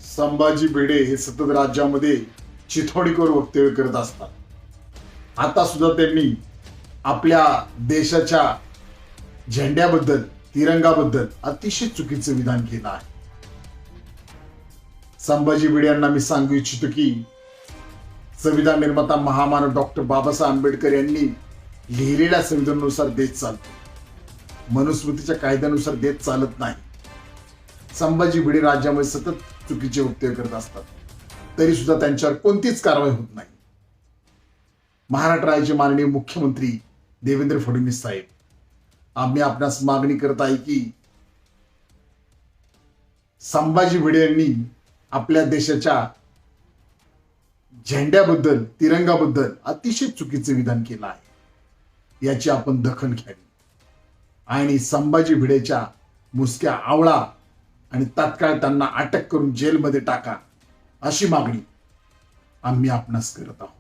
संभाजी भिडे हे सतत राज्यामध्ये चिथावणीखोर वक्तव्य करत असतात. आता सुद्धा त्यांनी आपल्या देशाच्या झेंड्याबद्दल, तिरंगाबद्दल अतिशय चुकीचं विधान केलं आहे. संभाजी भिडे यांना मी सांगू इच्छितो की संविधान निर्माता महामानव डॉक्टर बाबासाहेब आंबेडकर यांनी लिहिलेल्या संविधानानुसार देश चालतो, मनुस्मृतीच्या कायद्यानुसार देश चालत नाही. संभाजी भिडे राज्यामध्ये सतत चुकीचे वक्तव्य करत असतात, तरी सुद्धा त्यांच्यावर कोणतीच कारवाई होत नाही. महाराष्ट्र राज्याचे माननीय मुख्यमंत्री देवेंद्र फडणवीस साहेब, आम्ही आपणास मागणी करत आहे की संभाजी भिडे यांनी आपल्या देशाच्या झेंड्याबद्दल, तिरंगाबद्दल अतिशय चुकीचे विधान केलं आहे. याची आपण दखल घ्यावी आणि संभाजी भिडेच्या मुसक्या आवळा आणि तात्काळ त्यांना अटक करून जेलमध्ये टाका, अशी मागणी आम्ही आपणास करत आहोत.